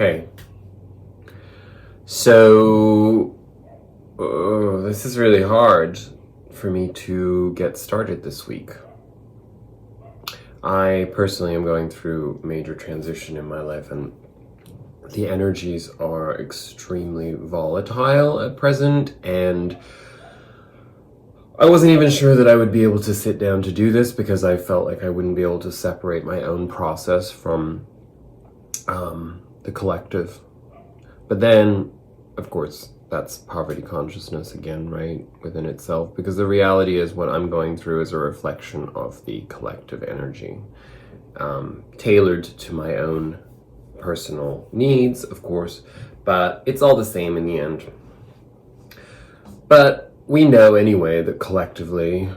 Okay. So, this is really hard for me to get started this week. I personally am going through major transition in my life, and the energies are extremely volatile at present, and I wasn't even sure that I would be able to sit down to do this because I felt like I wouldn't be able to separate my own process from the collective. But then, of course, that's poverty consciousness again, right, within itself, because the reality is what I'm going through is a reflection of the collective energy, tailored to my own personal needs, of course, but it's all the same in the end. But we know anyway that collectively,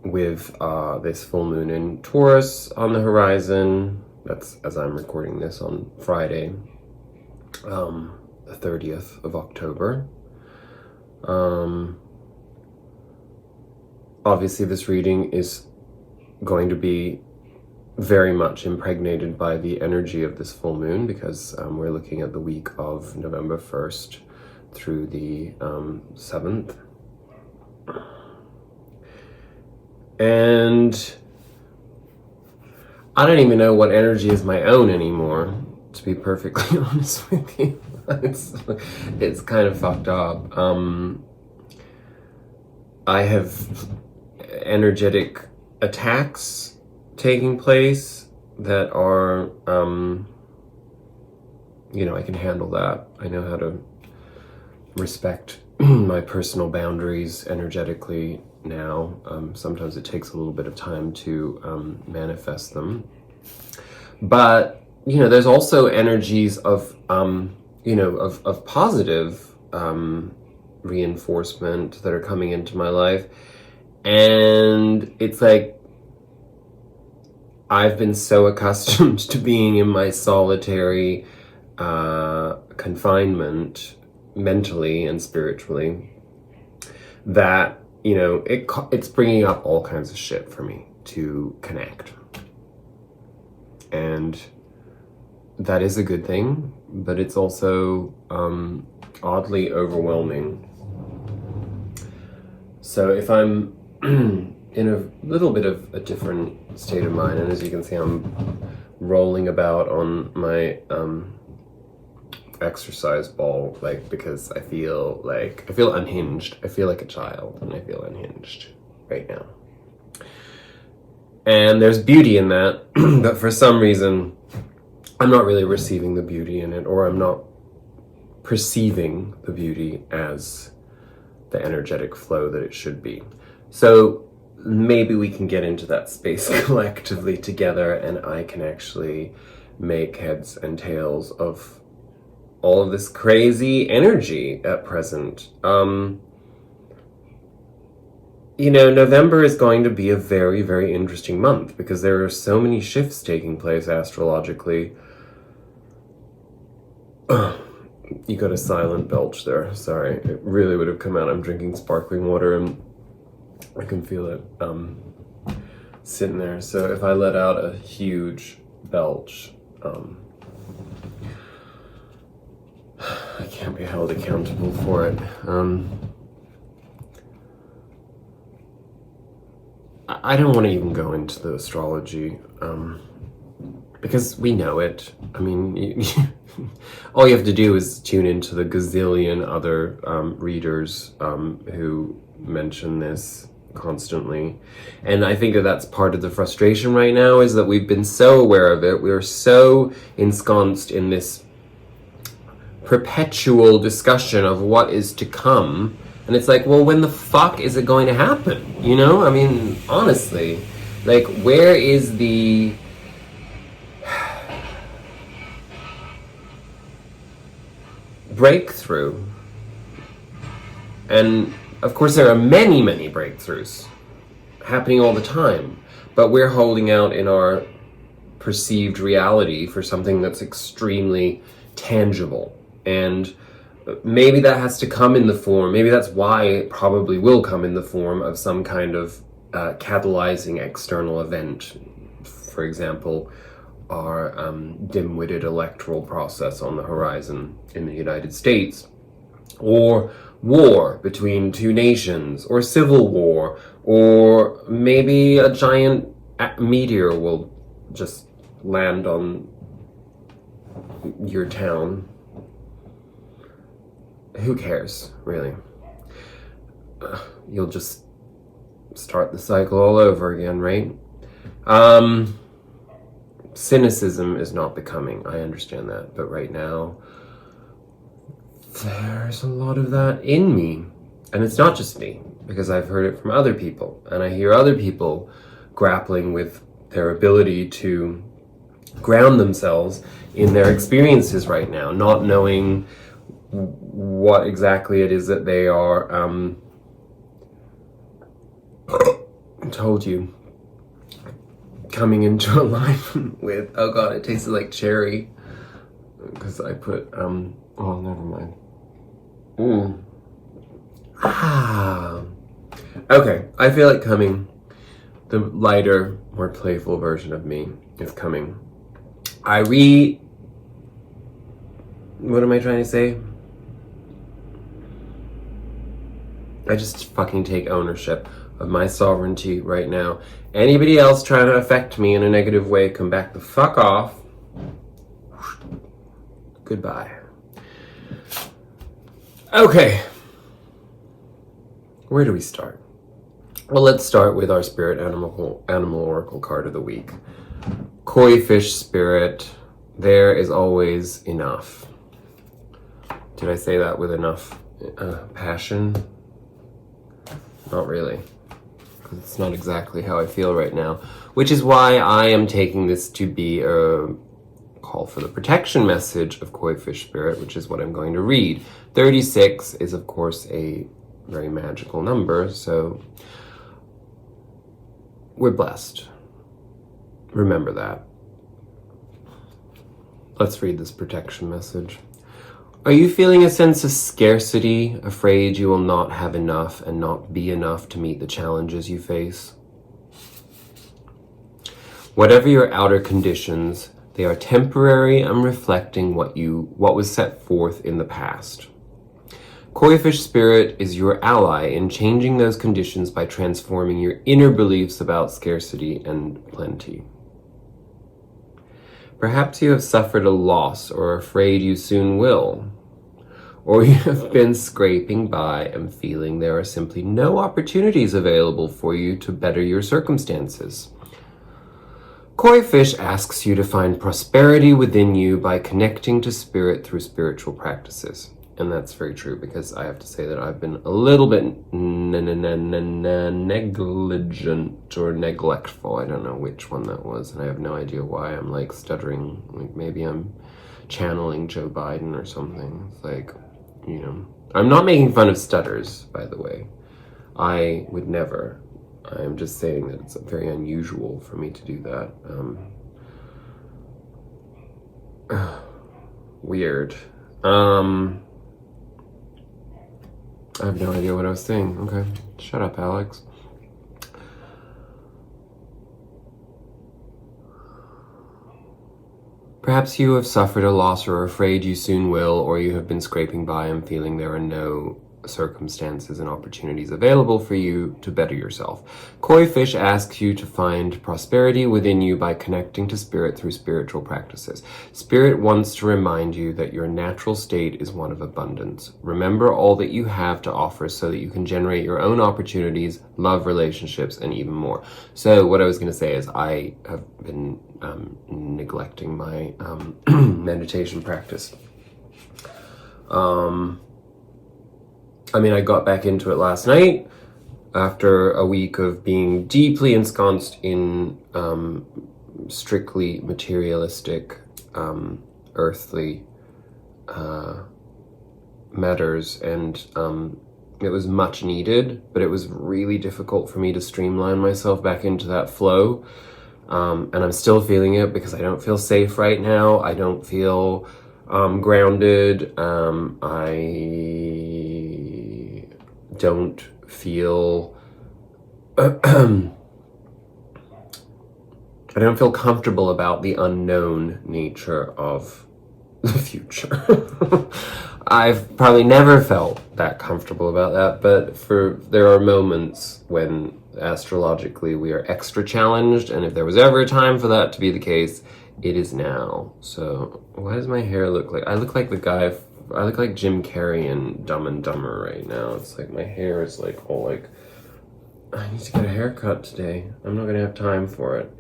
with this full moon in Taurus on the horizon, that's as I'm recording this on Friday, the 30th of October. Obviously this reading is going to be very much impregnated by the energy of this full moon, because we're looking at the week of November 1st through the 7th. And I don't even know what energy is my own anymore, to be perfectly honest with you. It's kind of fucked up. I have energetic attacks taking place that are, I can handle that. I know how to respect my personal boundaries energetically now. Sometimes it takes a little bit of time to manifest them. But, there's also energies of positive reinforcement that are coming into my life. And it's like, I've been so accustomed to being in my solitary confinement, mentally and spiritually, that, it's bringing up all kinds of shit for me to connect. And that is a good thing, but it's also oddly overwhelming. So if I'm in a little bit of a different state of mind, and as you can see, I'm rolling about on my exercise ball, because I feel unhinged. I feel like a child, and I feel unhinged right now. And there's beauty in that, but for some reason, I'm not really receiving the beauty in it, or I'm not perceiving the beauty as the energetic flow that it should be. So maybe we can get into that space collectively together, and I can actually make heads and tails of all of this crazy energy at present. November is going to be a very, very interesting month because there are so many shifts taking place astrologically. You got a silent belch there. Sorry, it really would have come out. I'm drinking sparkling water and I can feel it sitting there. So if I let out a huge belch, I can't be held accountable for it. I don't want to even go into the astrology, because we know it. I mean, all you have to do is tune into the gazillion other readers who mention this constantly. And I think that that's part of the frustration right now, is that we've been so aware of it. We're so ensconced in this perpetual discussion of what is to come. And it's like, well, when the fuck is it going to happen? I mean, honestly, where is the breakthrough? And of course, there are many, many breakthroughs happening all the time, but we're holding out in our perceived reality for something that's extremely tangible. And maybe that has to come in the form, maybe that's why it probably will come in the form of some kind of catalyzing external event. For example, our dim-witted electoral process on the horizon in the United States, or war between two nations, or civil war, or maybe a giant meteor will just land on your town. Who cares, really? You'll just start the cycle all over again, right? Cynicism is not becoming, I understand that, but right now there's a lot of that in me. And it's not just me, because I've heard it from other people, and I hear other people grappling with their ability to ground themselves in their experiences right now, not knowing what exactly it is that they are told you, coming into alignment with. Oh god, it tasted like cherry because I put oh, never mind. Okay, I feel like coming. The lighter, more playful version of me is coming. What am I trying to say? I just fucking take ownership of my sovereignty right now. Anybody else trying to affect me in a negative way, come back the fuck off. Goodbye. Okay. Where do we start? Well, let's start with our spirit animal oracle card of the week. Koi fish spirit, there is always enough. Did I say that with enough passion? Not really. It's not exactly how I feel right now, which is why I am taking this to be a call for the protection message of Koi fish spirit, which is what I'm going to read. 36 is, of course, a very magical number, so we're blessed. Remember that. Let's read this protection message. Are you feeling a sense of scarcity, afraid you will not have enough and not be enough to meet the challenges you face? Whatever your outer conditions, they are temporary and reflecting what was set forth in the past. Koi fish spirit is your ally in changing those conditions by transforming your inner beliefs about scarcity and plenty. Perhaps you have suffered a loss or are afraid you soon will. Or you have been scraping by and feeling there are simply no opportunities available for you to better your circumstances. Koi fish asks you to find prosperity within you by connecting to spirit through spiritual practices. And that's very true, because I have to say that I've been a little bit negligent or neglectful. I don't know which one that was, and I have no idea why I'm like stuttering. Like maybe I'm channeling Joe Biden or something. It's like, you know, I'm not making fun of stutters, by the way. I would never. I'm just saying that it's very unusual for me to do that. Weird. I have no idea what I was saying. Okay, shut up, Alex. Perhaps you have suffered a loss or are afraid you soon will, or you have been scraping by and feeling there are no circumstances and opportunities available for you to better yourself. Koi fish asks you to find prosperity within you by connecting to spirit through spiritual practices. Spirit wants to remind you that your natural state is one of abundance. Remember all that you have to offer so that you can generate your own opportunities, love, relationships, and even more. So what I was going to say is I have been neglecting my meditation practice. I got back into it last night after a week of being deeply ensconced in strictly materialistic, earthly matters, and it was much needed, but it was really difficult for me to streamline myself back into that flow. And I'm still feeling it because I don't feel safe right now. I don't feel grounded. I don't feel I don't feel comfortable about the unknown nature of the future. I've probably never felt that comfortable about that, but there are moments when astrologically we are extra challenged, and if there was ever a time for that to be the case, it is now. So why does my hair look like, I look like Jim Carrey in Dumb and Dumber right now. It's like my hair is like all like, I need to get a haircut today. I'm not gonna have time for it.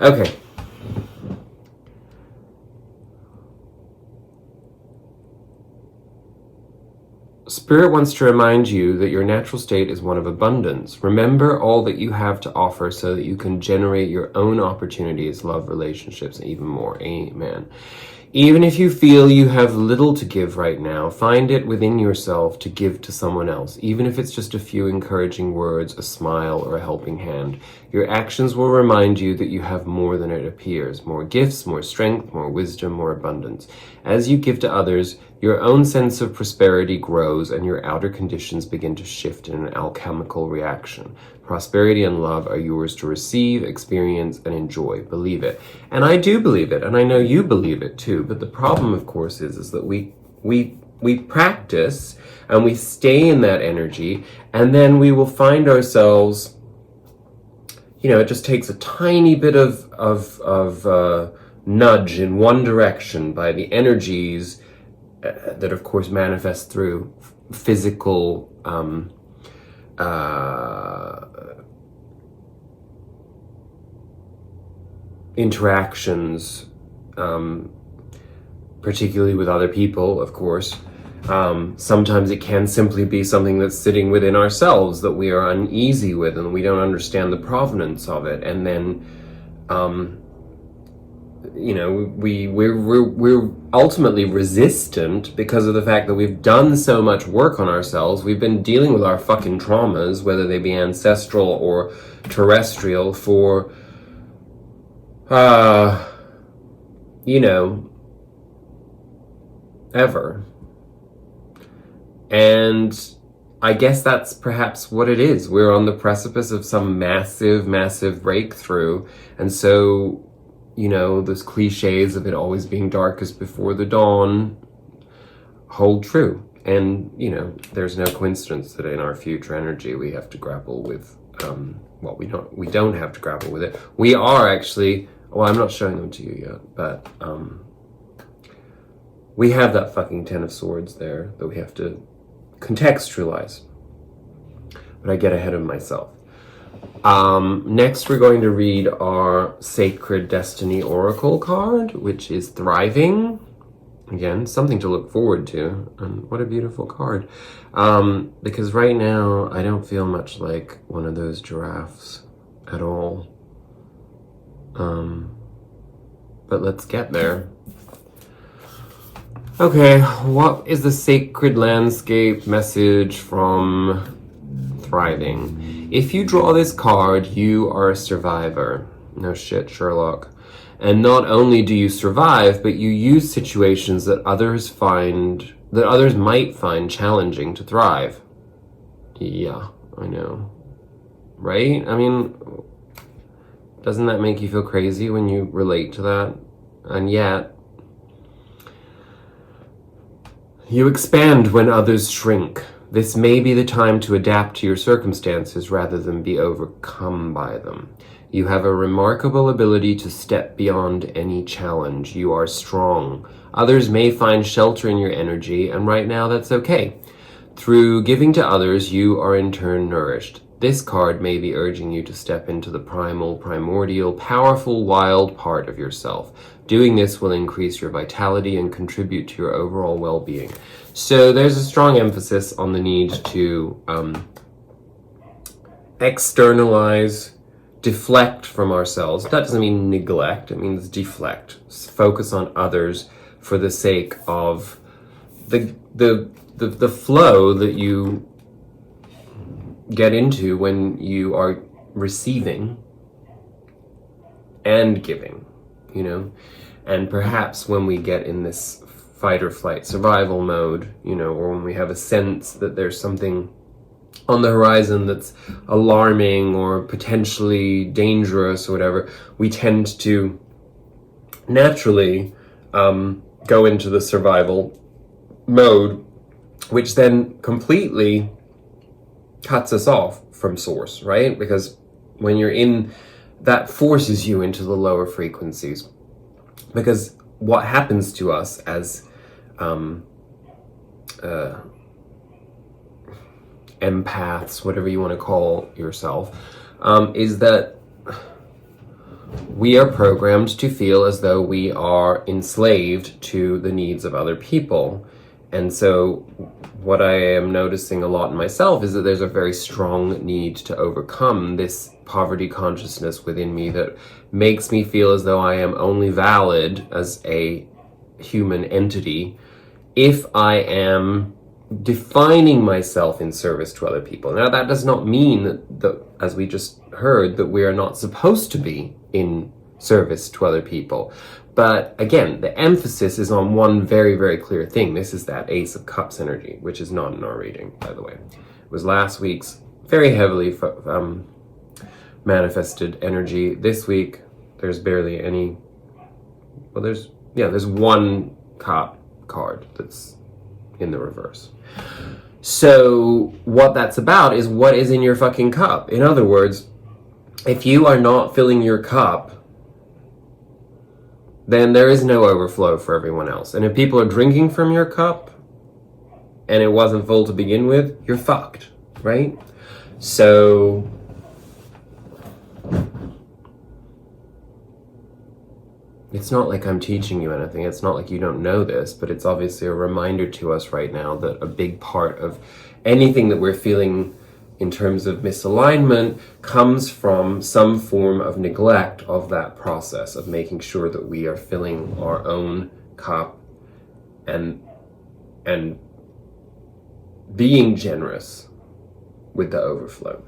Okay. Spirit wants to remind you that your natural state is one of abundance. Remember all that you have to offer so that you can generate your own opportunities, love, relationships, and even more. Amen. Even if you feel you have little to give right now, find it within yourself to give to someone else, even if it's just a few encouraging words, a smile, or a helping hand. Your actions will remind you that you have more than it appears, more gifts, more strength, more wisdom, more abundance. As you give to others, your own sense of prosperity grows and your outer conditions begin to shift in an alchemical reaction. Prosperity and love are yours to receive, experience, and enjoy. Believe it. And I do believe it, and I know you believe it too, but the problem, of course, is that we practice and we stay in that energy, and then we will find ourselves, it just takes a tiny bit of nudge in one direction by the energies that, of course, manifest through physical interactions, particularly with other people, of course. Sometimes it can simply be something that's sitting within ourselves that we are uneasy with and we don't understand the provenance of it. And then, we're ultimately resistant because of the fact that we've done so much work on ourselves. We've been dealing with our fucking traumas, whether they be ancestral or terrestrial, for ever. And I guess that's perhaps what it is. We're on the precipice of some massive, massive breakthrough. And so, those cliches of it always being darkest before the dawn hold true. And, there's no coincidence that in our future energy we have to grapple with, we don't have to grapple with it. We are actually, I'm not showing them to you yet, but we have that fucking Ten of Swords there that we have to contextualize. But I get ahead of myself. Next, we're going to read our Sacred Destiny Oracle card, which is Thriving. Again, something to look forward to. And what a beautiful card. Because right now, I don't feel much like one of those giraffes at all. But let's get there. Okay, what is the Sacred Landscape message from Thriving? If you draw this card, you are a survivor. No shit, Sherlock. And not only do you survive, but you use situations that others might find challenging to thrive. Yeah, I know. Right? I mean, doesn't that make you feel crazy when you relate to that? And yet, you expand when others shrink. This may be the time to adapt to your circumstances rather than be overcome by them. You have a remarkable ability to step beyond any challenge. You are strong. Others may find shelter in your energy, and right now that's okay. Through giving to others, you are in turn nourished. This card may be urging you to step into the primal, primordial, powerful, wild part of yourself. Doing this will increase your vitality and contribute to your overall well-being. So there's a strong emphasis on the need to externalize, deflect from ourselves. That doesn't mean neglect, it means deflect. Focus on others for the sake of the flow that you get into when you are receiving and giving, and perhaps when we get in this fight or flight survival mode, or when we have a sense that there's something on the horizon that's alarming or potentially dangerous or whatever, we tend to naturally go into the survival mode, which then completely cuts us off from source, right? Because when you're in, that forces you into the lower frequencies. Because what happens to us as empaths, whatever you want to call yourself, is that we are programmed to feel as though we are enslaved to the needs of other people. And so what I am noticing a lot in myself is that there's a very strong need to overcome this poverty consciousness within me that makes me feel as though I am only valid as a human entity if I am defining myself in service to other people. Now, that does not mean that, as we just heard, that we are not supposed to be in service to other people. But again, the emphasis is on one very, very clear thing. This is that Ace of Cups energy, which is not in our reading, by the way. It was last week's very heavily manifested energy. This week, there's barely any. Well, there's one cup card that's in the reverse. So what that's about is what is in your fucking cup. In other words, if you are not filling your cup, then there is no overflow for everyone else. And if people are drinking from your cup and it wasn't full to begin with, you're fucked, right? So it's not like I'm teaching you anything. It's not like you don't know this, but it's obviously a reminder to us right now that a big part of anything that we're feeling in terms of misalignment comes from some form of neglect of that process of making sure that we are filling our own cup and being generous with the overflow.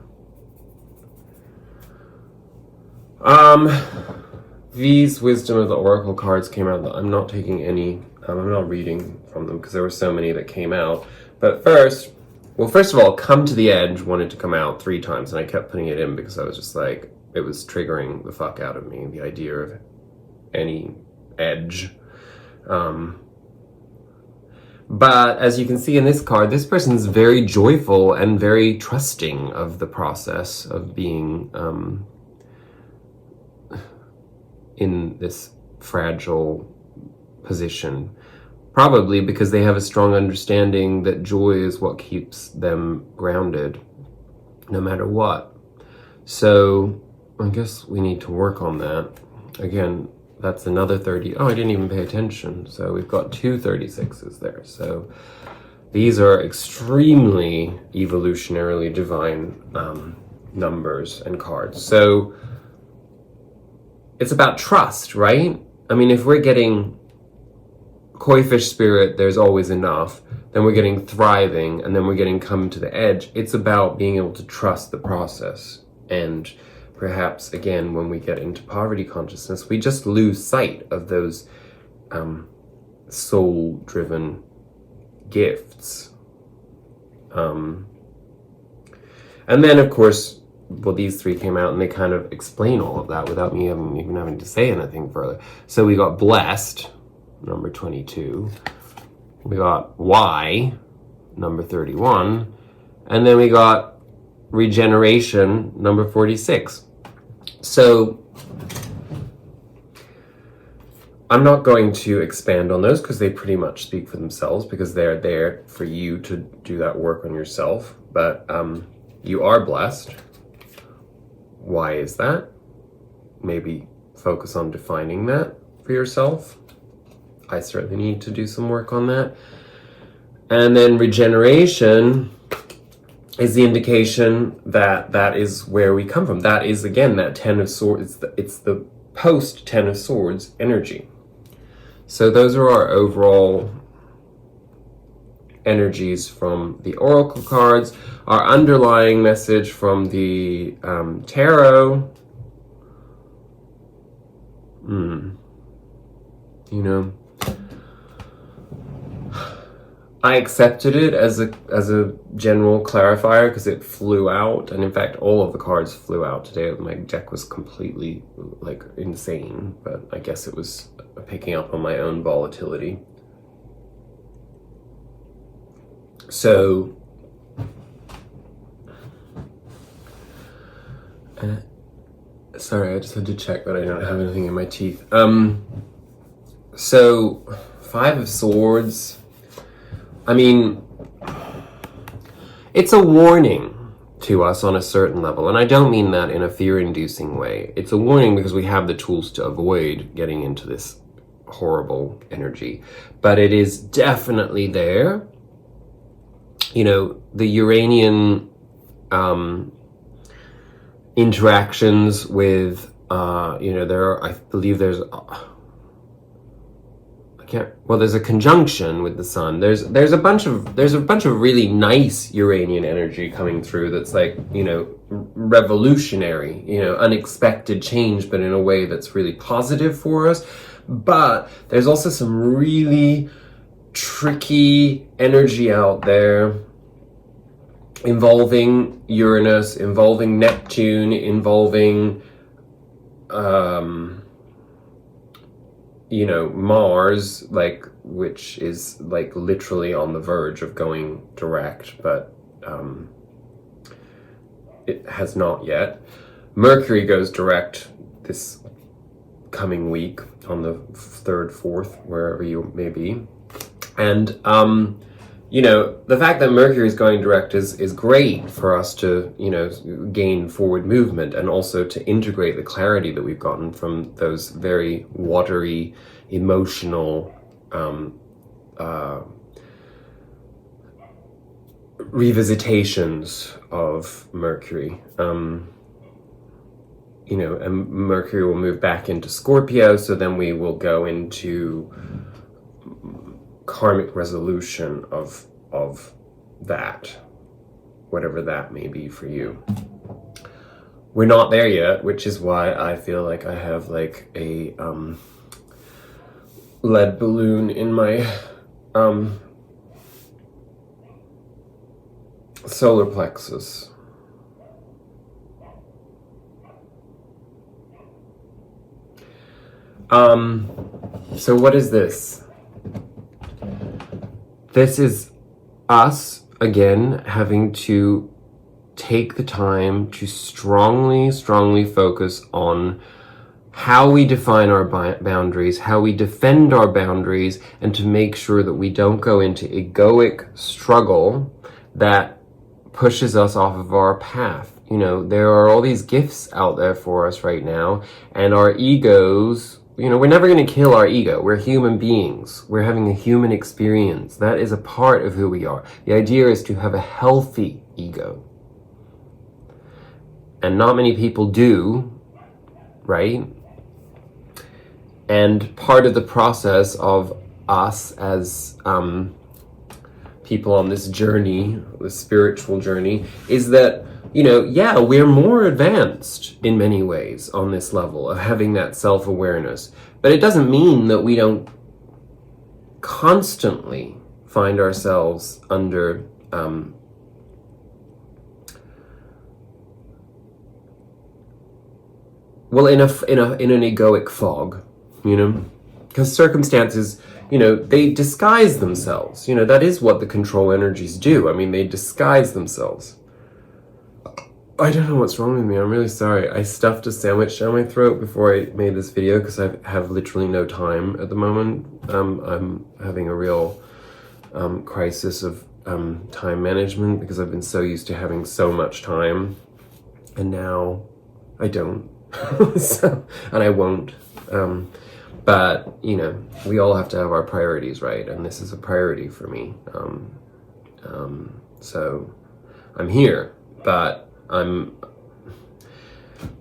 These Wisdom of the Oracle cards came out. I'm not taking any, I'm not reading from them because there were so many that came out. But first of all, Come to the Edge wanted to come out 3 times, and I kept putting it in because I was just like, it was triggering the fuck out of me, the idea of any edge. But as you can see in this card, this person's very joyful and very trusting of the process of being in this fragile position. Probably because they have a strong understanding that joy is what keeps them grounded, no matter what. So I guess we need to work on that. Again, that's another 30. Oh, I didn't even pay attention. So we've got 2 36s there. So these are extremely evolutionarily divine numbers and cards. So it's about trust, right? I mean, if we're getting Koi fish spirit, there's always enough, then we're getting thriving, and then we're getting come to the edge. It's about being able to trust the process. And perhaps, again, when we get into poverty consciousness, we just lose sight of those soul-driven gifts. And then, of course, well, these 3 came out and they kind of explain all of that without me even having to say anything further. So we got Blessed, number 22. We got Y, number 31. And then we got Regeneration, number 46. So I'm not going to expand on those because they pretty much speak for themselves, because they're there for you to do that work on yourself. But you are blessed. Why is that? Maybe focus on defining that for yourself. I certainly need to do some work on that. And then Regeneration is the indication that that is where we come from. That is, again, that 10 of Swords. It's the post 10 of Swords energy. So those are our overall energies from the Oracle cards. Our underlying message from the Tarot. You know, I accepted it as a general clarifier because it flew out, and in fact all of the cards flew out today. My deck was completely like insane, but I guess it was picking up on my own volatility. So sorry, I just had to check that I don't have anything in my teeth. So 5 of Swords, I mean, it's a warning to us on a certain level, and I don't mean that in a fear-inducing way. It's a warning because we have the tools to avoid getting into this horrible energy, but it is definitely there. You know, the Uranian interactions with, you know, there are, I believe there's, there's a conjunction with the sun. There's a bunch of really nice Uranian energy coming through that's like, you know, revolutionary, you know, unexpected change, but in a way that's really positive for us. But there's also some really tricky energy out there involving Uranus, involving Neptune, involving you know, Mars, like, which is like literally on the verge of going direct, but it has not yet. Mercury goes direct this coming week on the 3rd, 4th, wherever you may be. And you know, the fact that Mercury is going direct is great for us to, you know, gain forward movement, and also to integrate the clarity that we've gotten from those very watery, emotional revisitations of Mercury. You know, and Mercury will move back into Scorpio, so then we will go into karmic resolution of that, whatever that may be for you. We're not there yet, which is why I feel like I have like a lead balloon in my solar plexus. So what is this? This is us, again, having to take the time to strongly focus on how we define our boundaries, how we defend our boundaries, and to make sure that we don't go into egoic struggle that pushes us off of our path. You know, there are all these gifts out there for us right now, and our egos, you know, we're never going to kill our ego. We're human beings. We're having a human experience. That is a part of who we are. The idea is to have a healthy ego. And not many people do, right? And part of the process of us as people on this journey, the spiritual journey, is that, you know, yeah, we're more advanced in many ways on this level of having that self-awareness. But it doesn't mean that we don't constantly find ourselves under well, in an egoic fog, you know, because circumstances, you know, they disguise themselves. You know, that is what the control energies do. I mean, they disguise themselves. I don't know what's wrong with me. I'm really sorry. I stuffed a sandwich down my throat before I made this video because I have literally no time at the moment. I'm having a real crisis of time management because I've been so used to having so much time, and now I don't. So, and I won't. But, you know, we all have to have our priorities, right? And this is a priority for me. So I'm here, but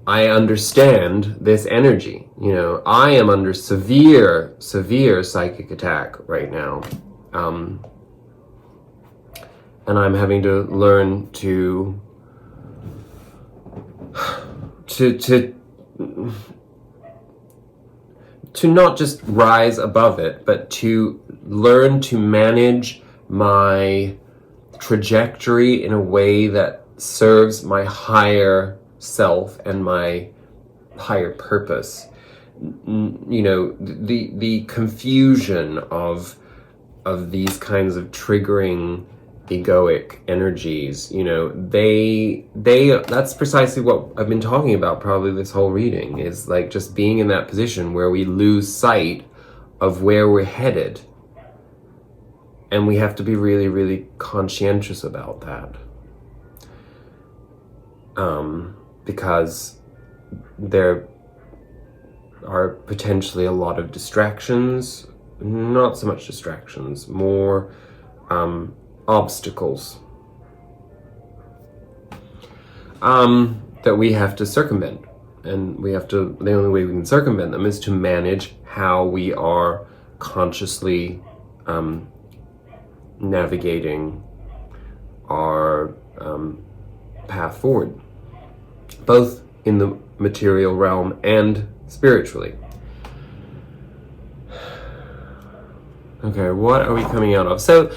I understand this energy. You know, I am under severe psychic attack right now. And I'm having to learn to not just rise above it, but to learn to manage my trajectory in a way that serves my higher self and my higher purpose. You know, the confusion of these kinds of triggering egoic energies, you know, they that's precisely what I've been talking about probably this whole reading, is like just being in that position where we lose sight of where we're headed. And we have to be really, really conscientious about that. Because there are potentially a lot of distractions, not so much distractions, more obstacles that we have to circumvent. And the only way we can circumvent them is to manage how we are consciously navigating our path forward, both in the material realm and spiritually. Okay, what are we coming out of? So,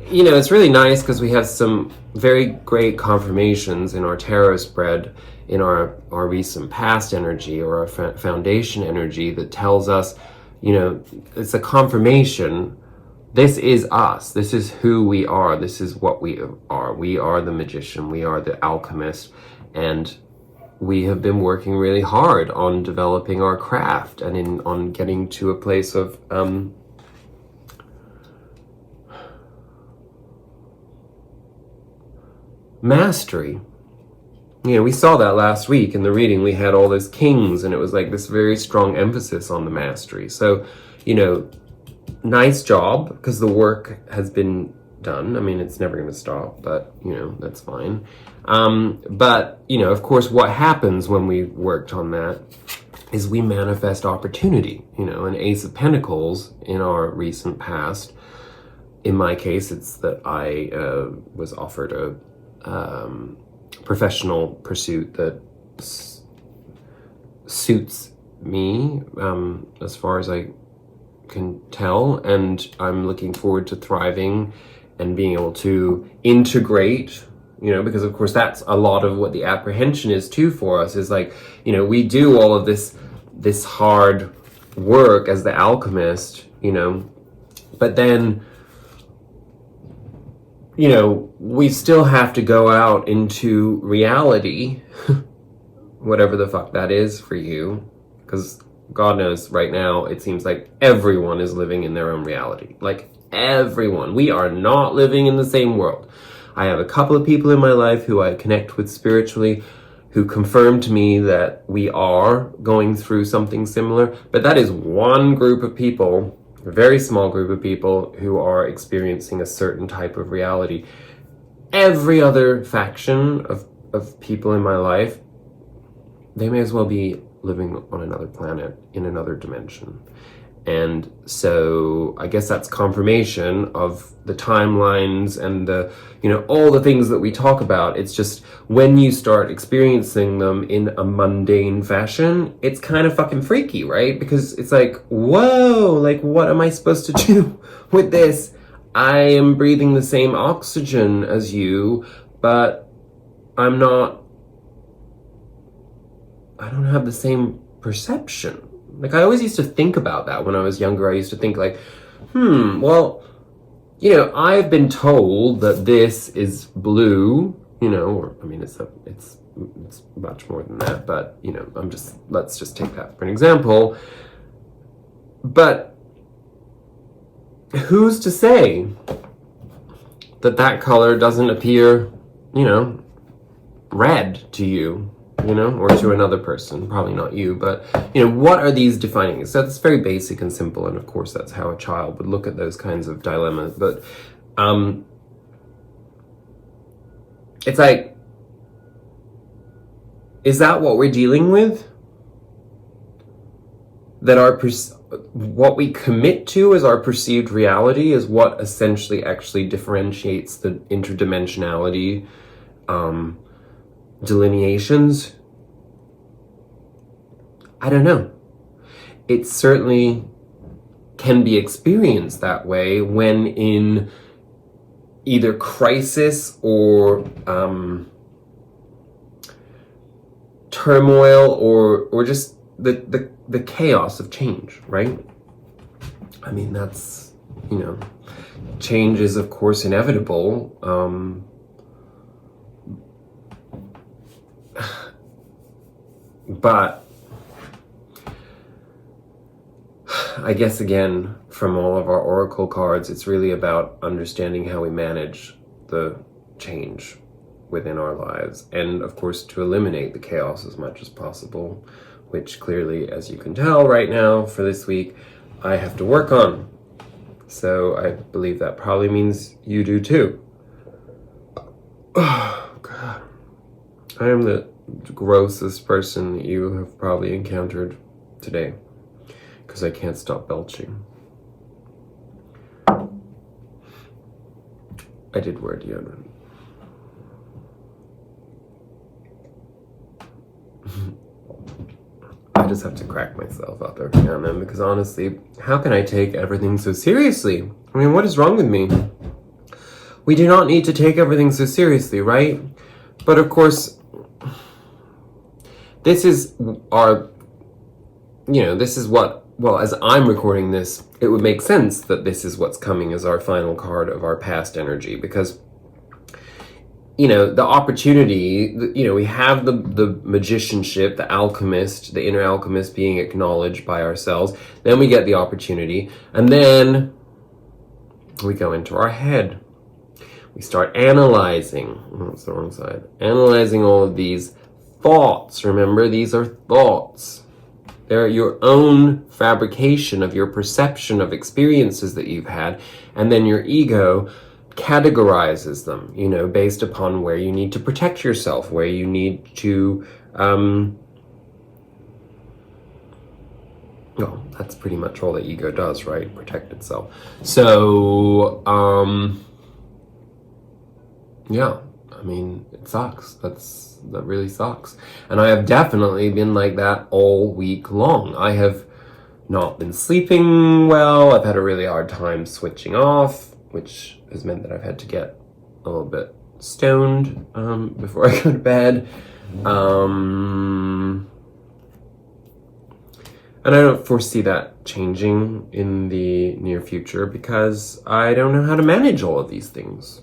you know, it's really nice because we have some very great confirmations in our tarot spread, in our recent past energy or our foundation energy that tells us, you know, it's a confirmation. This is us. This is who we are. This is what we are. We are the magician. We are the alchemist. And we have been working really hard on developing our craft and on getting to a place of mastery. You know, we saw that last week in the reading. We had all those kings, and it was like this very strong emphasis on the mastery. So, you know, nice job, because the work has been done. I mean, it's never going to stop, but, you know, that's fine. But, you know, of course, what happens when we worked on that is we manifest opportunity. You know, an Ace of Pentacles in our recent past. In my case, it's that I was offered a professional pursuit that suits me as far as I can tell, and I'm looking forward to thriving and being able to integrate, you know, because of course that's a lot of what the apprehension is too for us, is like, you know, we do all of this hard work as the alchemist, you know, but then, you know, we still have to go out into reality, whatever the fuck that is for you, because God knows right now it seems like everyone is living in their own reality. Like everyone. We are not living in the same world. I have a couple of people in my life who I connect with spiritually who confirm to me that we are going through something similar, but that is one group of people, a very small group of people who are experiencing a certain type of reality. Every other faction of people in my life, they may as well be living on another planet, in another dimension. And so I guess that's confirmation of the timelines and the, you know, all the things that we talk about. It's just when you start experiencing them in a mundane fashion, it's kind of fucking freaky, right? Because it's like, whoa, like what am I supposed to do with this? I am breathing the same oxygen as you, but I don't have the same perception. Like, I always used to think about that when I was younger. I used to think like, well, you know, I've been told that this is blue, you know, or, I mean, it's much more than that, but, you know, let's just take that for an example. But who's to say that that color doesn't appear, you know, red to you? You know, or to another person, probably not you, but, you know, what are these defining? So that's very basic and simple, and of course that's how a child would look at those kinds of dilemmas, but it's like, is that what we're dealing with? That what we commit to as our perceived reality is what essentially actually differentiates the interdimensionality delineations? I don't know. It certainly can be experienced that way when in either crisis or turmoil or just the chaos of change, right? I mean, that's, change is of course inevitable. But I guess again, from all of our oracle cards, it's really about understanding how we manage the change within our lives, and of course to eliminate the chaos as much as possible, which clearly, as you can tell right now for this week, I have to work on. So I believe that probably means you do too. Oh God, I am the grossest person that you have probably encountered today, because I can't stop belching. I did wear deodorant. I just have to crack myself up every now and then, because honestly, how can I take everything so seriously? I mean, what is wrong with me? We do not need to take everything so seriously, right? But of course, this is our, this is what, well, as I'm recording this, it would make sense that this is what's coming as our final card of our past energy, because the opportunity, we have the magicianship, the alchemist, the inner alchemist being acknowledged by ourselves. Then we get the opportunity, and then we go into our head. We start analyzing, that's the wrong side, analyzing all of these thoughts. Remember, these are thoughts. They're your own fabrication of your perception of experiences that you've had, and then your ego categorizes them, based upon where you need to protect yourself, where you need to, well, that's pretty much all the ego does, right? Protect itself. So, yeah, I mean, it sucks. That really sucks. And I have definitely been like that all week long. I have not been sleeping well. I've had a really hard time switching off, which has meant that I've had to get a little bit stoned before I go to bed. And I don't foresee that changing in the near future, because I don't know how to manage all of these things.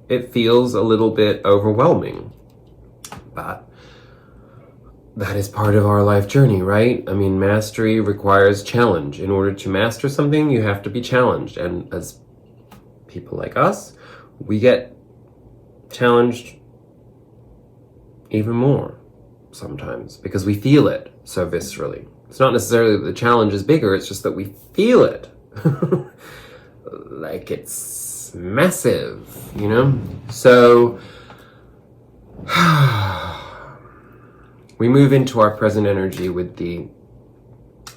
It feels a little bit overwhelming, but that is part of our life journey, right? I mean, mastery requires challenge. In order to master something, you have to be challenged. And as people like us, we get challenged even more sometimes, because we feel it so viscerally. It's not necessarily that the challenge is bigger, it's just that we feel it. Like it's massive, So we move into our present energy with the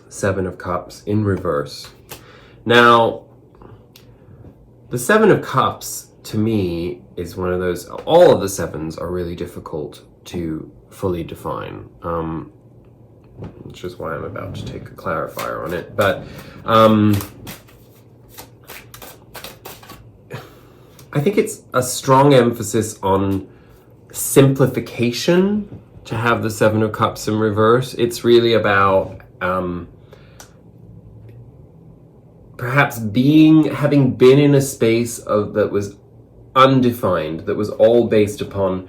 Seven of Cups in reverse. Now, the Seven of Cups, to me, is one of those, all of the sevens are really difficult to fully define, which is why I'm about to take a clarifier on it. But I think it's a strong emphasis on simplification to have the Seven of Cups in reverse. It's really about perhaps having been in a space that was undefined, that was all based upon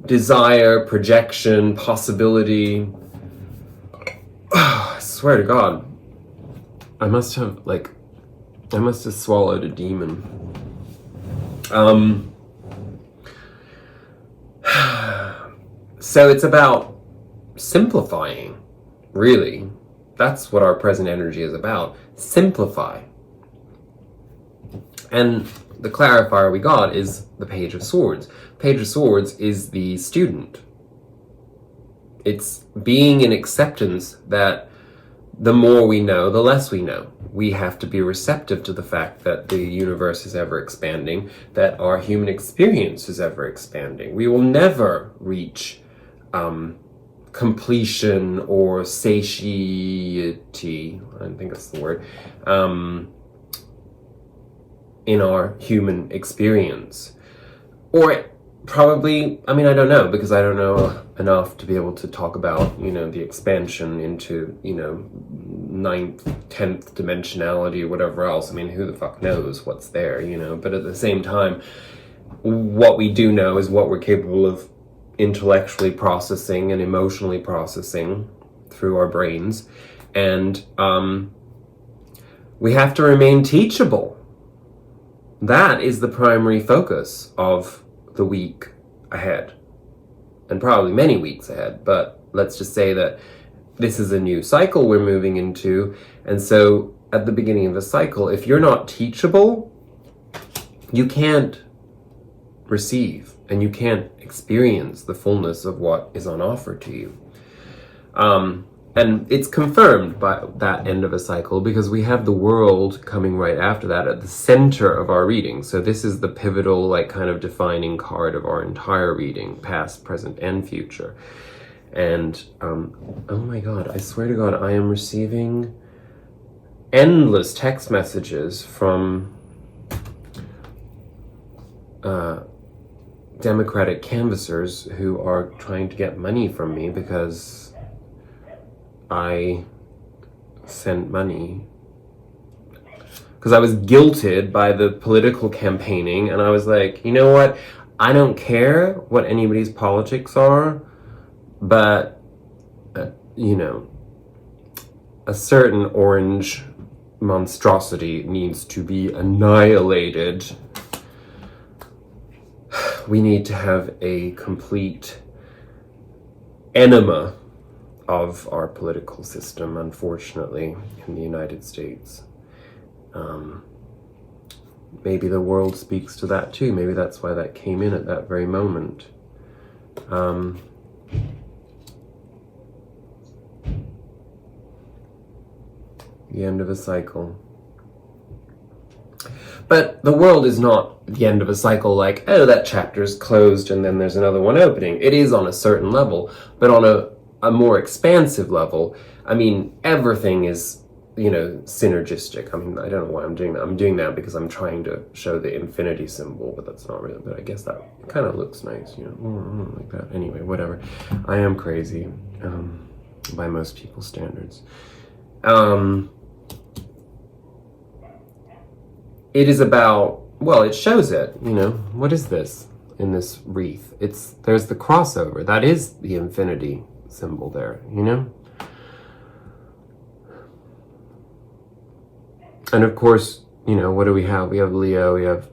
desire, projection, possibility. I swear to God, I must have swallowed a demon. So it's about simplifying, really. That's what our present energy is about. Simplify. And the clarifier we got is the Page of Swords. Page of Swords is the student. It's being in acceptance that the more we know, the less we know. We have to be receptive to the fact that the universe is ever expanding, that our human experience is ever expanding. We will never reach completion or satiety. I don't think that's the word. in our human experience. Or probably, I mean, I don't know, because I don't know enough to be able to talk about, the expansion into, 9th, 10th dimensionality or whatever else. I mean, who the fuck knows what's there, but at the same time, what we do know is what we're capable of intellectually processing and emotionally processing through our brains. And we have to remain teachable. That is the primary focus of the week ahead, and probably many weeks ahead. But let's just say that this is a new cycle we're moving into. And so at the beginning of a cycle, if you're not teachable, you can't receive and you can't experience the fullness of what is on offer to you. And it's confirmed by that end of a cycle, because we have the world coming right after that at the center of our reading. So this is the pivotal, kind of defining card of our entire reading, past, present, and future. And, oh my God, I swear to God, I am receiving endless text messages from Democratic canvassers who are trying to get money from me because I sent money, because I was guilted by the political campaigning, and I was like, you know what? I don't care what anybody's politics are, but, a certain orange monstrosity needs to be annihilated. We need to have a complete enema of our political system, unfortunately, in the United States. Maybe the world speaks to that too. Maybe that's why that came in at that very moment. The end of a cycle. But the world is not the end of a cycle, like, oh, that chapter's closed and then there's another one opening. It is on a certain level, but on a more expansive level, I mean, everything is, synergistic. I mean, I don't know why I'm doing that. I'm doing that because I'm trying to show the infinity symbol, but that's not really, but I guess that kind of looks nice, like that. Anyway, whatever. I am crazy, by most people's standards. It is about, well, it shows it, what is this in this wreath? There's the crossover. That is the infinity symbol there, And of course, what do we have? We have Leo, we have,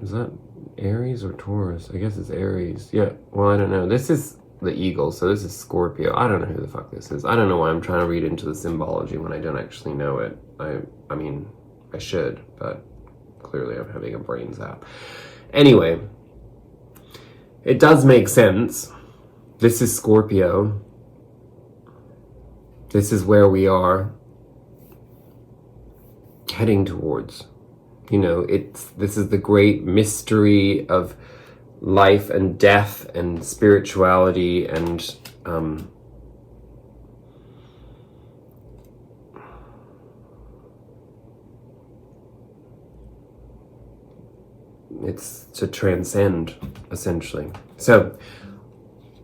is that Aries or Taurus? I guess it's Aries. Yeah, well, I don't know. This is the eagle, so this is Scorpio. I don't know who the fuck this is. I don't know why I'm trying to read into the symbology when I don't actually know it. I mean, I should, but clearly I'm having a brain zap. Anyway, it does make sense. This is Scorpio. This is where we are heading towards. This is the great mystery of life and death and spirituality and it's to transcend, essentially. So,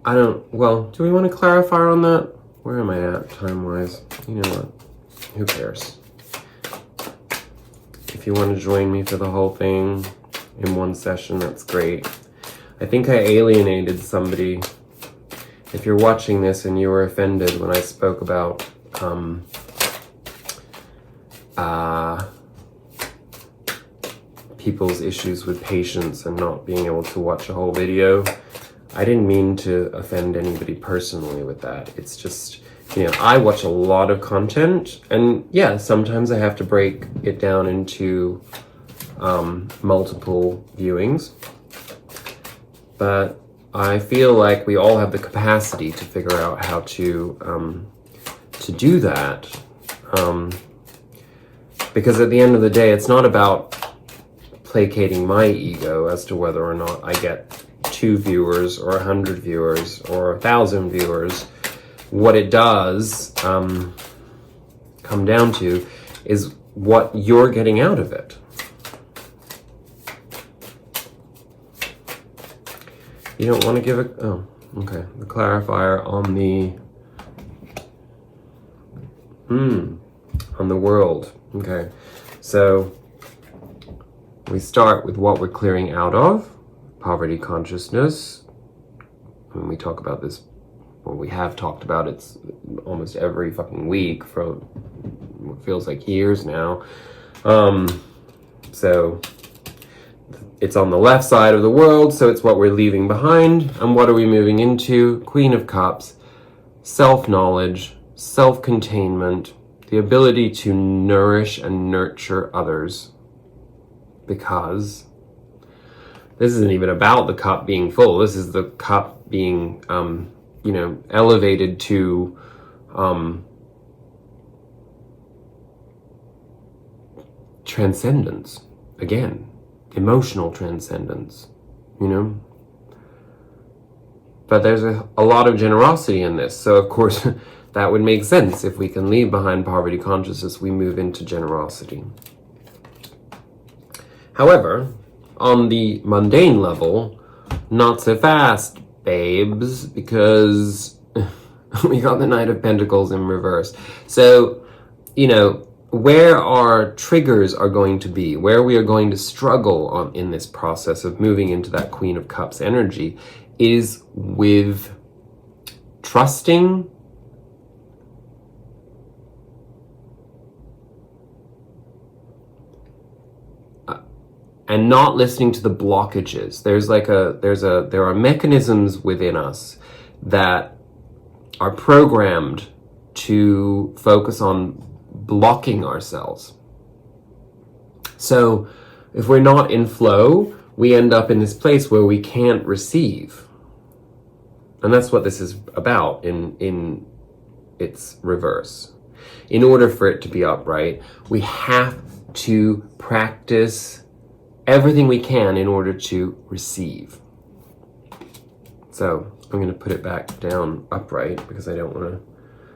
do we want to clarify on that? Where am I at time-wise? You know what? Who cares? If you want to join me for the whole thing in one session, that's great. I think I alienated somebody. If you're watching this and you were offended when I spoke about people's issues with patience and not being able to watch a whole video, I didn't mean to offend anybody personally with that. It's just, I watch a lot of content, and yeah, sometimes I have to break it down into multiple viewings. But I feel like we all have the capacity to figure out how to do that. Because at the end of the day, it's not about placating my ego as to whether or not I get 2 viewers or 100 viewers or 1,000 viewers. What it does come down to is what you're getting out of it. You don't want to give it, oh, okay, the clarifier on the world. Okay, so we start with what we're clearing out of, poverty consciousness. When we talk about this, well, we have talked about it almost every fucking week for what feels like years now. So it's on the left side of the world, so it's what we're leaving behind. And what are we moving into? Queen of Cups, self-knowledge, self-containment, the ability to nourish and nurture others. Because this isn't even about the cup being full. This is the cup being, elevated to transcendence. Again, emotional transcendence, But there's a lot of generosity in this. So, of course, that would make sense. If we can leave behind poverty consciousness, we move into generosity. However, on the mundane level, not so fast, babes, because we got the Knight of Pentacles in reverse. So, where our triggers are going to be, where we are going to struggle in this process of moving into that Queen of Cups energy is with trusting and not listening to the blockages. There are mechanisms within us that are programmed to focus on blocking ourselves. So if we're not in flow, we end up in this place where we can't receive. And that's what this is about in its reverse. In order for it to be upright, we have to practice everything we can in order to receive. So I'm going to put it back down upright because I don't want to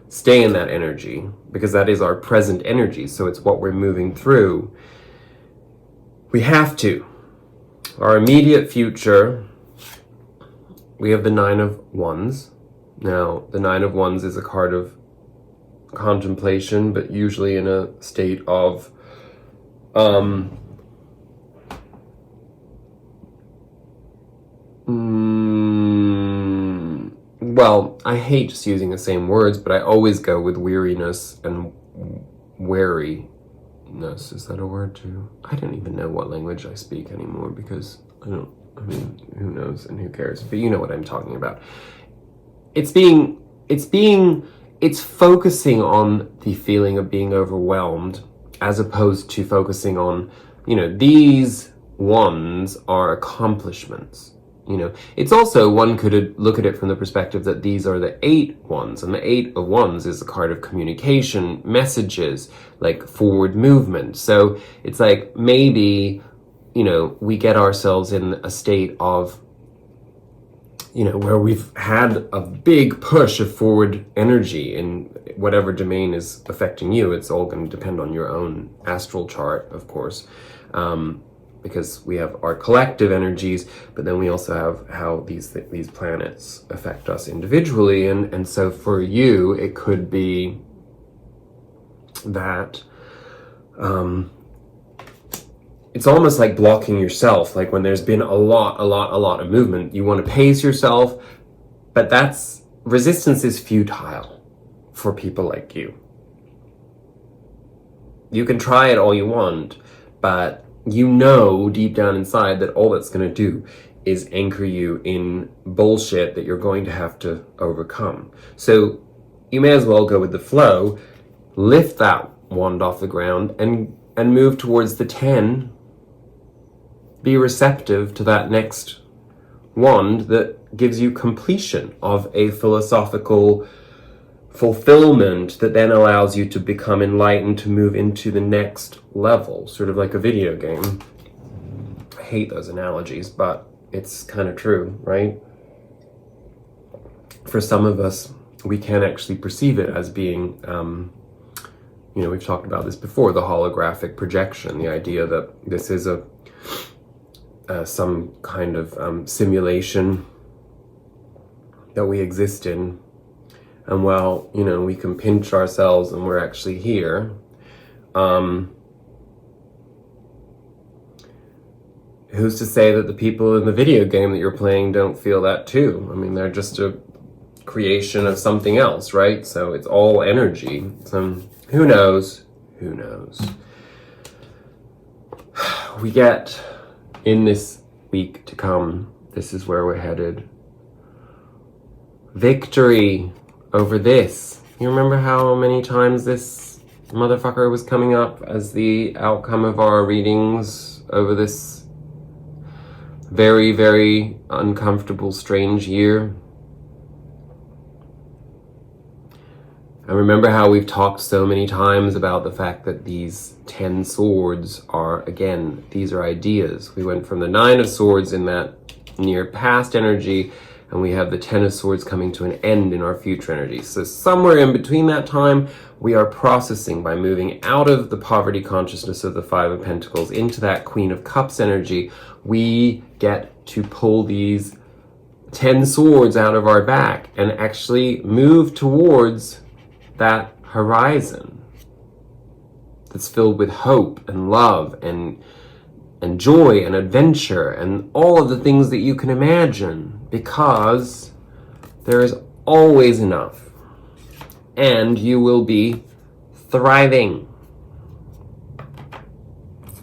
stay in that energy, because that is our present energy. So it's what we're moving through. We have to. Our immediate future, we have the Nine of Wands. Now, the Nine of Wands is a card of contemplation, but usually in a state of well, I hate just using the same words, but I always go with weariness and wariness. Is that a word too? I don't even know what language I speak anymore because who knows and who cares? But you know what I'm talking about. It's focusing on the feeling of being overwhelmed as opposed to focusing on, these wands are accomplishments. It's also, one could look at it from the perspective that these are the 8 wands, and the 8 of wands is a card of communication, messages, like forward movement. So it's like maybe, we get ourselves in a state of, where we've had a big push of forward energy in whatever domain is affecting you. It's all going to depend on your own astral chart, of course. Because we have our collective energies, but then we also have how these planets affect us individually. And so for you, it could be that it's almost like blocking yourself. Like when there's been a lot of movement, you want to pace yourself, but resistance is futile for people like you. You can try it all you want, but deep down inside that all that's going to do is anchor you in bullshit that you're going to have to overcome. So you may as well go with the flow, lift that wand off the ground and move towards the 10. Be receptive to that next wand that gives you completion of a philosophical fulfillment that then allows you to become enlightened, to move into the next level, sort of like a video game. I hate those analogies, but it's kind of true, right? For some of us, we can actually perceive it as being we've talked about this before, the holographic projection, the idea that this is some kind of simulation that we exist in. And while, we can pinch ourselves and we're actually here, who's to say that the people in the video game that you're playing don't feel that too? I mean, they're just a creation of something else, right? So it's all energy. So who knows? Who knows? We get, in this week to come, this is where we're headed. Victory over this. You remember how many times this motherfucker was coming up as the outcome of our readings over this very, very uncomfortable, strange year? And remember how we've talked so many times about the fact that these 10 swords are, again, these are ideas. We went from the 9 of swords in that near past energy, and we have the 10 of swords coming to an end in our future energy. So somewhere in between that time, we are processing by moving out of the poverty consciousness of the 5 of Pentacles into that Queen of Cups energy. We get to pull these 10 swords out of our back and actually move towards that horizon that's filled with hope and love and joy and adventure and all of the things that you can imagine, because there is always enough, and you will be thriving,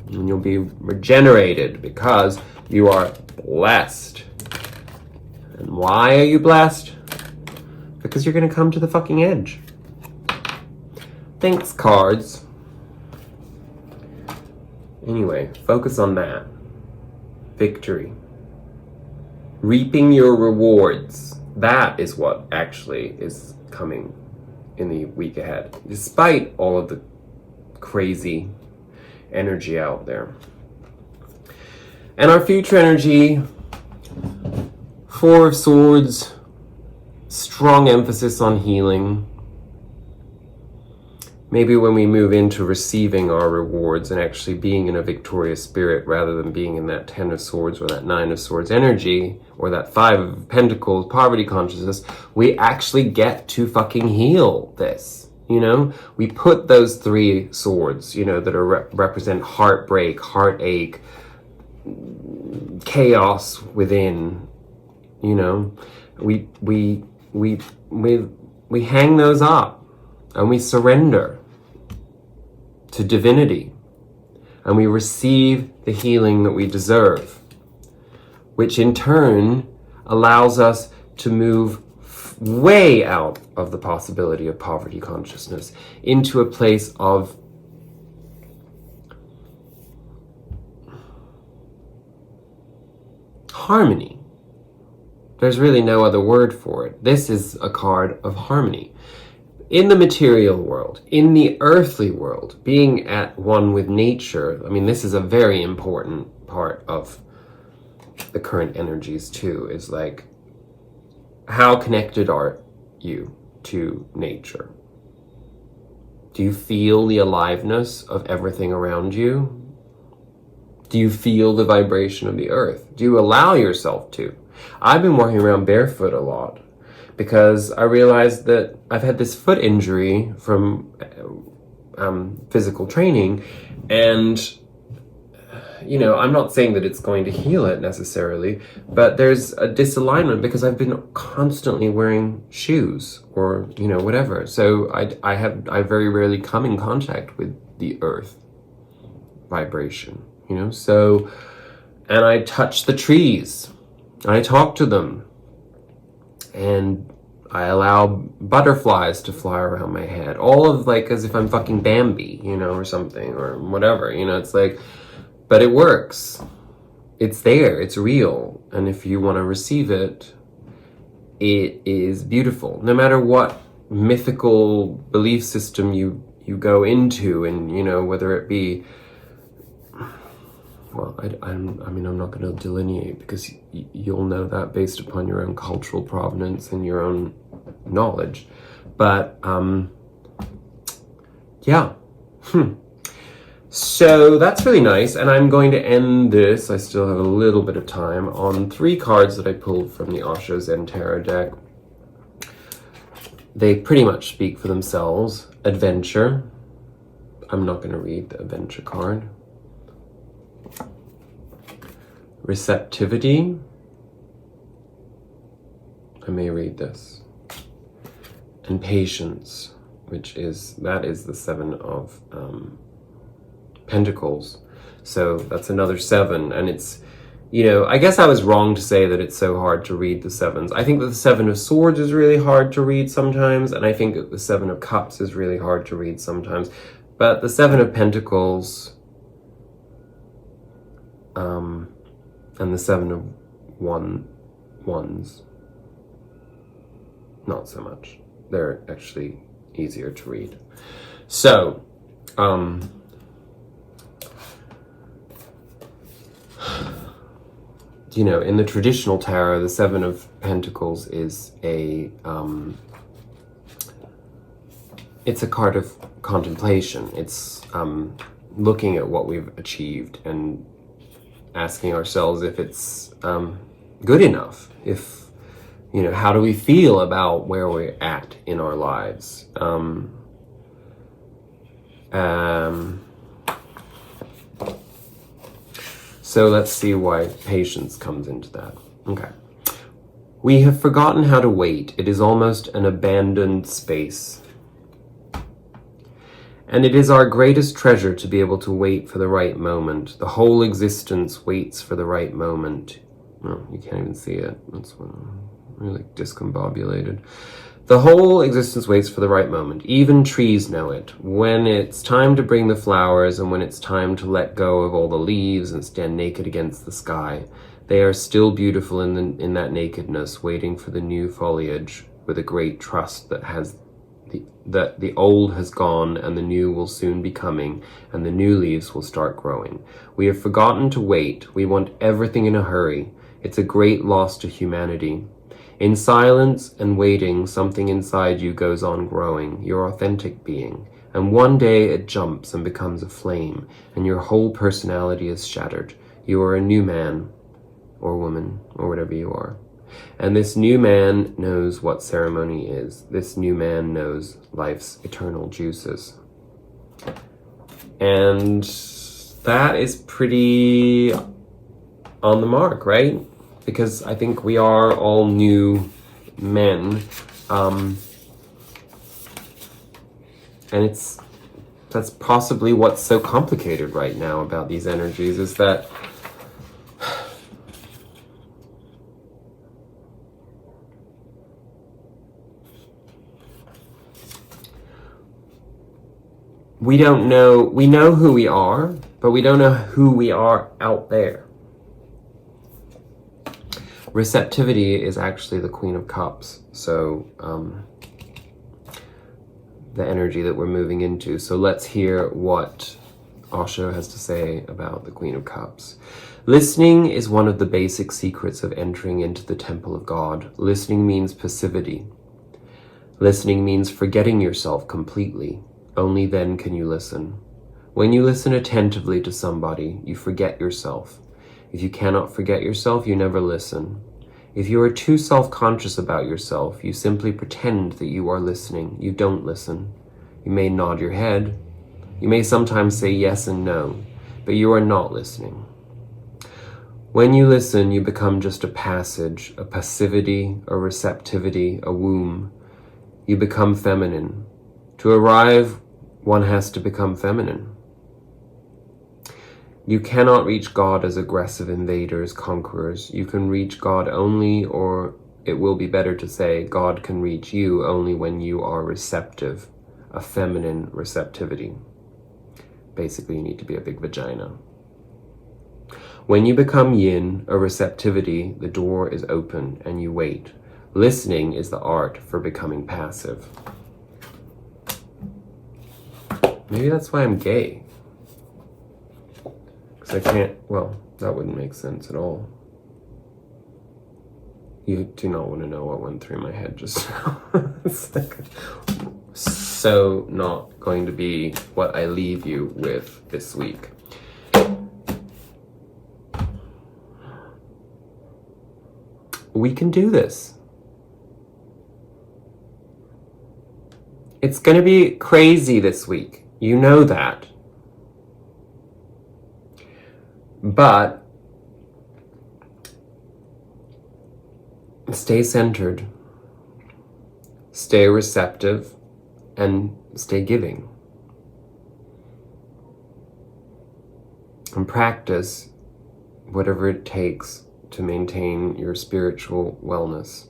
and you'll be regenerated because you are blessed. And why are you blessed? Because you're going to come to the fucking edge. Thanks, cards. Anyway, focus on that. Victory. Reaping your rewards. That is what actually is coming in the week ahead, despite all of the crazy energy out there. And our future energy, 4 of Swords, strong emphasis on healing. Maybe when we move into receiving our rewards and actually being in a victorious spirit rather than being in that 10 of Swords or that 9 of Swords energy or that 5 of Pentacles poverty consciousness, we actually get to fucking heal this. We put those 3 swords, that are represent heartbreak, heartache, chaos within. We hang those up and we surrender to divinity, and we receive the healing that we deserve, which in turn allows us to move way out of the possibility of poverty consciousness into a place of harmony. There's really no other word for it. This is a card of harmony. In the material world, in the earthly world, being at one with nature, I mean, this is a very important part of the current energies too, is like, how connected are you to nature? Do you feel the aliveness of everything around you? Do you feel the vibration of the earth? Do you allow yourself to? I've been walking around barefoot a lot, because I realized that I've had this foot injury from physical training, and I'm not saying that it's going to heal it necessarily, but there's a disalignment because I've been constantly wearing shoes or whatever. So I very rarely come in contact with the earth vibration, So, and I touch the trees, I talk to them. And I allow butterflies to fly around my head. All of as if I'm fucking Bambi, or something, or whatever. It's like, but it works. It's there, it's real. And if you want to receive it, it is beautiful. No matter what mythical belief system you go into, and, whether it be, well, I'm not going to delineate, because you'll know that based upon your own cultural provenance and your own knowledge. But, yeah, So that's really nice, and I'm going to end this, I still have a little bit of time, on 3 cards that I pulled from the Osho Zen Tarot deck. They pretty much speak for themselves. Adventure. I'm not going to read the adventure card. Receptivity. I may read this. And patience, that is the 7 of Pentacles. So that's another 7, and it's, I guess I was wrong to say that it's so hard to read the 7s. I think that the 7 of Swords is really hard to read sometimes, and I think that the 7 of Cups is really hard to read sometimes. But the 7 of Pentacles and the 7 of Wands, not so much. They're actually easier to read. So, in the traditional tarot, the 7 of Pentacles is it's a card of contemplation. It's looking at what we've achieved and asking ourselves if it's good enough. If, how do we feel about where we're at in our lives? So let's see why patience comes into that. Okay. We have forgotten how to wait. It is almost an abandoned space. And it is our greatest treasure to be able to wait for the right moment. The whole existence waits for the right moment. Oh, you can't even see it. That's really discombobulated. The whole existence waits for the right moment. Even trees know it. When it's time to bring the flowers and when it's time to let go of all the leaves and stand naked against the sky, they are still beautiful in that nakedness, waiting for the new foliage with a great trust that the old has gone and the new will soon be coming and the new leaves will start growing. We have forgotten to wait. We want everything in a hurry. It's a great loss to humanity. In silence and waiting, something inside you goes on growing, your authentic being, and one day it jumps and becomes a flame, and your whole personality is shattered. You are a new man, or woman, or whatever you are. And this new man knows what ceremony is. This new man knows life's eternal juices. And that is pretty on the mark, right? Because I think we are all new men. And that's possibly what's so complicated right now about these energies, is that we know who we are, but we don't know who we are out there. Receptivity is actually the Queen of Cups, so the energy that we're moving into. So let's hear what Osho has to say about the Queen of Cups. Listening is one of the basic secrets of entering into the temple of God. Listening means passivity. Listening means forgetting yourself completely. Only then can you listen. When you listen attentively to somebody, you forget yourself. If you cannot forget yourself, you never listen. If you are too self-conscious about yourself, you simply pretend that you are listening. You don't listen. You may nod your head. You may sometimes say yes and no, but you are not listening. When you listen, you become just a passage, a passivity, a receptivity, a womb. You become feminine. To arrive, one has to become feminine. You cannot reach God as aggressive invaders, conquerors. You can reach God only, or it will be better to say, God can reach you only when you are receptive, a feminine receptivity. Basically, you need to be a big vagina. When you become yin, a receptivity, the door is open and you wait. Listening is the art for becoming passive. Maybe that's why I'm gay. I can't, well, that wouldn't make sense at all. You do not want to know what went through my head just now. It's like so not going to be what I leave you with this week. We can do this. It's going to be crazy this week. You know that. But stay centered, stay receptive, and stay giving. And practice whatever it takes to maintain your spiritual wellness.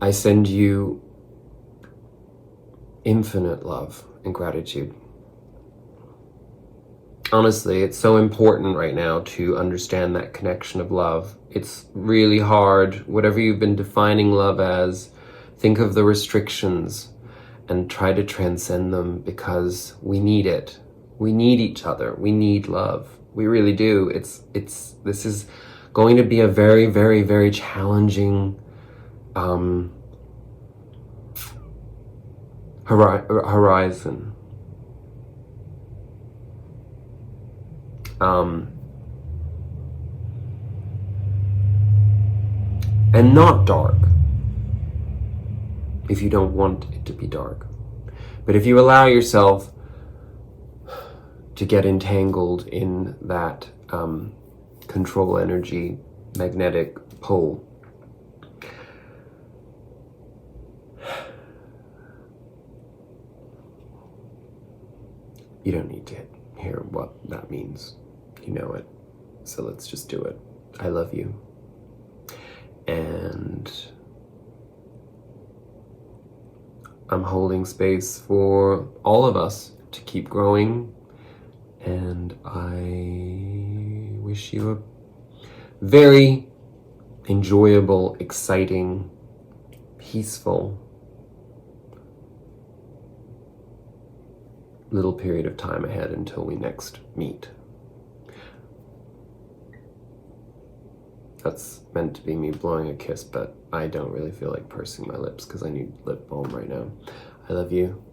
I send you infinite love and gratitude. Honestly, it's so important right now to understand that connection of love. It's really hard. Whatever you've been defining love as, think of the restrictions and try to transcend them, because we need it. We need each other. We need love. We really do. This is going to be a very, very, very challenging horizon. And not dark, if you don't want it to be dark. But if you allow yourself to get entangled in that control energy, magnetic pull, you don't need to hear what that means. You know it. So let's just do it. I love you. And I'm holding space for all of us to keep growing. And I wish you a very enjoyable, exciting, peaceful little period of time ahead until we next meet. That's meant to be me blowing a kiss, but I don't really feel like pursing my lips because I need lip balm right now. I love you.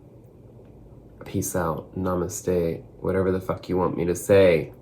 Peace out. Namaste. Whatever the fuck you want me to say.